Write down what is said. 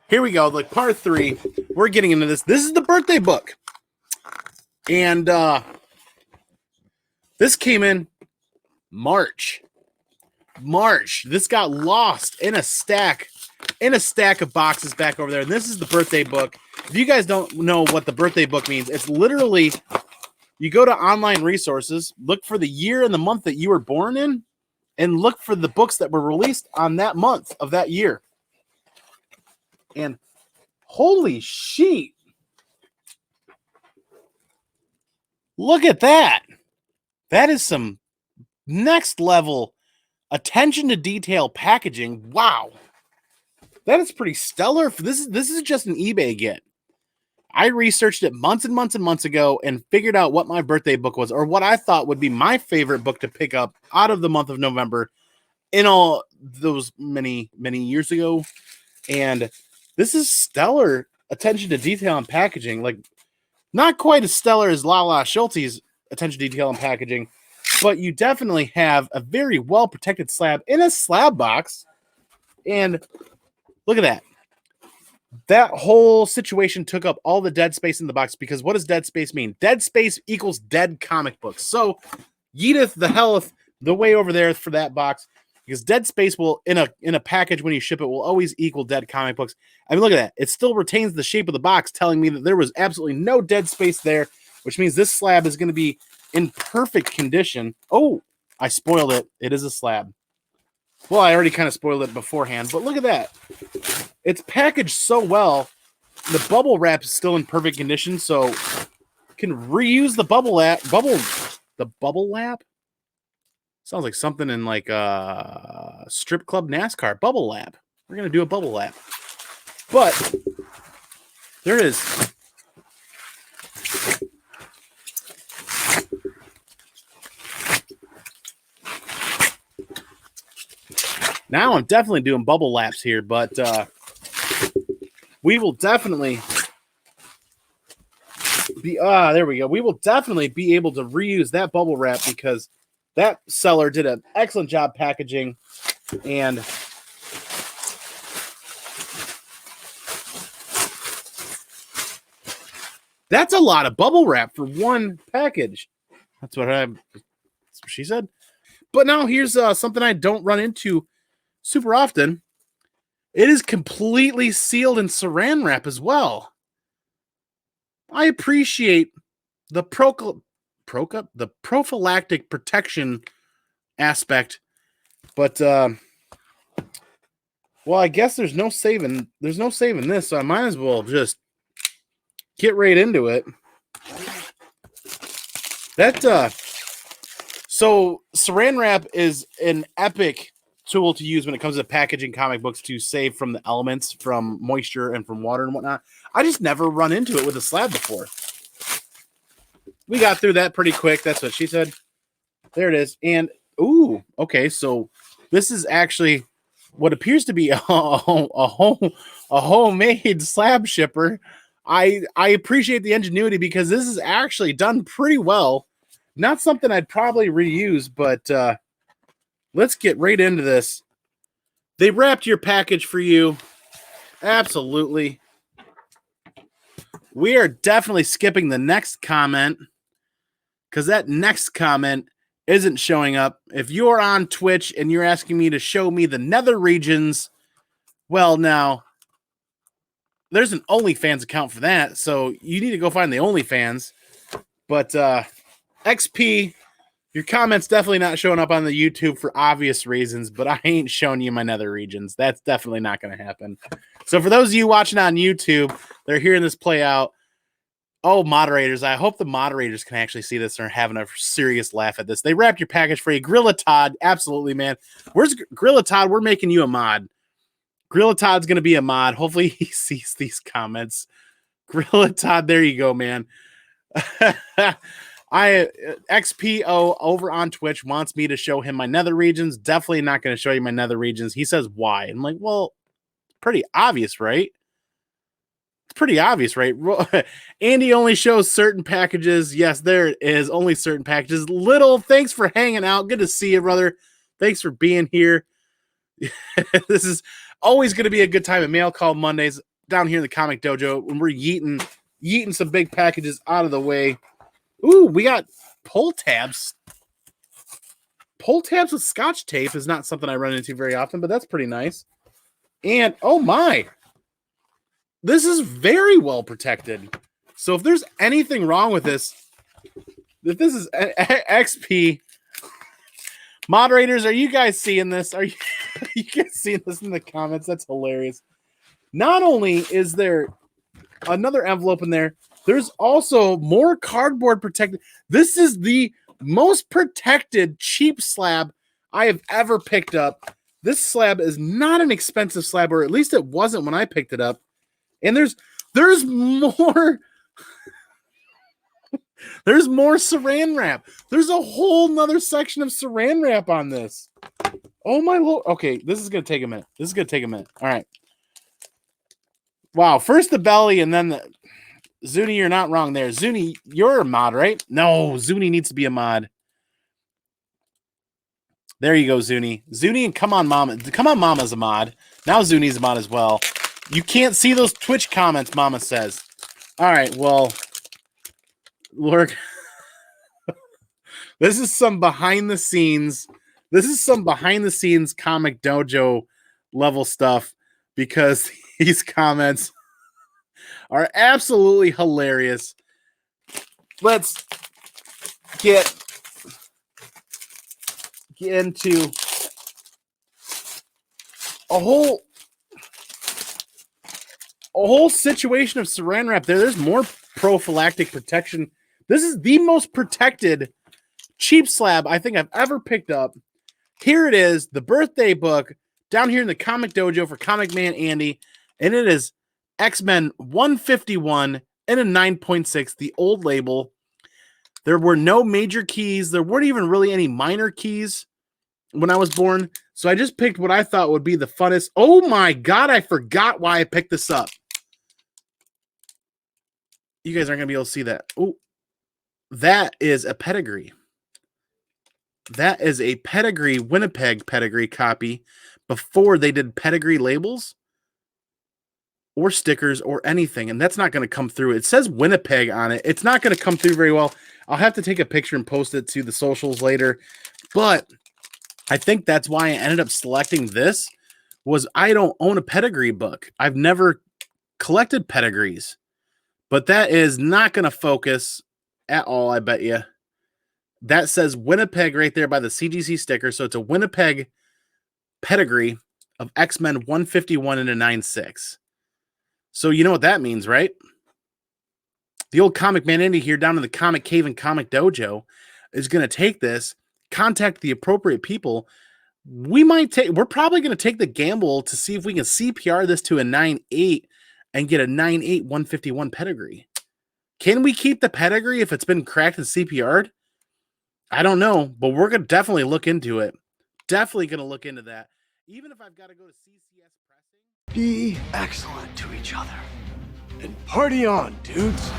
here we go. Like part 3, we're getting into this. This is the birthday book, and this came in March. This got lost in a stack of boxes back over there. And this is the birthday book. If you guys don't know what the birthday book means, it's literally you go to online resources, look for the year and the month that you were born in, and look for the books that were released on that month of that year. And holy shit. Look at that. That is some next level attention to detail packaging. Wow. That is pretty stellar. This is just an eBay get. I researched it months and months and months ago and figured out what my birthday book was, or what I thought would be my favorite book to pick up out of the month of November in all those many, many years ago. And this is stellar attention to detail and packaging. Like, not quite as stellar as Lala Schulte's attention to detail and packaging, but you definitely have a very well-protected slab in a slab box. And look at that. That whole situation took up all the dead space in the box, because what does dead space mean? Dead space equals dead comic books. So yeeteth the helleth the way over there for that box, because dead space will, in a package when you ship it, will always equal dead comic books. I mean, look at that. It still retains the shape of the box, telling me that there was absolutely no dead space there, which means this slab is going to be in perfect condition. Oh, I spoiled it. It is a slab. Well, I already kind of spoiled it beforehand, but look at that. It's packaged so well. The bubble wrap is still in perfect condition, so you can reuse the bubble wrap. The bubble wrap? Sounds like something in like a strip club NASCAR. Bubble lap. We're going to do a bubble lap. But there it is. Now I'm definitely doing bubble laps here, but we will definitely be there we go. We will definitely be able to reuse that bubble wrap, because that seller did an excellent job packaging. And that's a lot of bubble wrap for one package. That's what she said. But now here's something I don't run into super often. It is completely sealed in saran wrap as well. I appreciate the prophylactic protection aspect, but well, I guess there's no saving this, so I might as well just get right into it. So saran wrap is an epic tool to use when it comes to packaging comic books to save from the elements, from moisture and from water and whatnot. I just never run into it with a slab before. We got through that pretty quick. That's what she said. There it is. And, ooh, okay, so this is actually what appears to be a homemade slab shipper. I appreciate the ingenuity, because this is actually done pretty well. Not something I'd probably reuse, but let's get right into this. They wrapped your package for you. Absolutely. We are definitely skipping the next comment, because that next comment isn't showing up. If you're on Twitch and you're asking me to show me the nether regions, well, now, there's an OnlyFans account for that, so you need to go find the OnlyFans. But XP, your comment's definitely not showing up on the YouTube for obvious reasons, but I ain't showing you my nether regions. That's definitely not going to happen. So for those of you watching on YouTube, they're hearing this play out. Oh, moderators, I hope the moderators can actually see this and are having a serious laugh at this. They wrapped your package for you. Gorilla Todd, absolutely, man. Where's Gorilla Todd? We're making you a mod. Gorilla Todd's going to be a mod. Hopefully he sees these comments. Gorilla Todd, there you go, man. XPO over on Twitch wants me to show him my nether regions. Definitely not going to show you my nether regions. He says, why? I'm like, well, pretty obvious, right? It's pretty obvious, right? Andy only shows certain packages. Yes, there it is. Only certain packages. Little, thanks for hanging out. Good to see you, brother. Thanks for being here. This is always going to be a good time at Mail Call Mondays. down here in the Comic Dojo when we're yeeting some big packages out of the way. Ooh, we got pull tabs. Pull tabs with Scotch tape is not something I run into very often, but that's pretty nice. And oh my, this is very well protected. So if there's anything wrong with this, if this is XP, moderators, are you guys seeing this? Are you guys seeing this in the comments? That's hilarious. Not only is there another envelope in there, there's also more cardboard protected. This is the most protected cheap slab I have ever picked up. This slab is not an expensive slab, or at least it wasn't when I picked it up. And there's more. There's more saran wrap. There's a whole nother section of saran wrap on this. Oh my lord. Okay, this is gonna take a minute. All right. Wow. First the belly, and then the Zuni. You're not wrong there. Zuni, you're a mod, right? No, Zuni needs to be a mod. There you go, Zuni. Zuni and Come On Mama. Come On Mama's a mod. Now Zuni's a mod as well. You can't see those Twitch comments, Mama says. All right, well, Lord, this is some behind the scenes. This is some behind the scenes Comic Dojo level stuff, because these comments are absolutely hilarious. Let's get into a whole situation of saran wrap there. There's more prophylactic protection. This is the most protected cheap slab I think I've ever picked up. Here it is, the birthday book down here in the Comic Dojo for Comic Man Andy, and it is X-Men 151 and a 9.6, the old label. There were no major keys. There weren't even really any minor keys when I was born. So I just picked what I thought would be the funnest. Oh my God, I forgot why I picked this up. You guys aren't going to be able to see that. Oh, that is a pedigree. That is a pedigree, Winnipeg pedigree copy before they did pedigree labels or stickers or anything. And that's not going to come through. It says Winnipeg on it. It's not going to come through very well. I'll have to take a picture and post it to the socials later. But I think that's why I ended up selecting this, was I don't own a pedigree book. I've never collected pedigrees. But that is not going to focus at all, I bet you. That says Winnipeg right there by the CGC sticker. So it's a Winnipeg pedigree of X-Men 151 and a 9.6. So you know what that means, right? The old Comic Man Indy here down in the Comic Cave and Comic Dojo is going to take this, contact the appropriate people. We're probably going to take the gamble to see if we can CPR this to a 9.8 and get a 9.8 151 pedigree. Can we keep the pedigree if it's been cracked and CPR'd? I don't know, but we're going to definitely look into it. Definitely going to look into that. Even if I've got to go to CCS pressing. Be excellent to each other. And party on, dudes.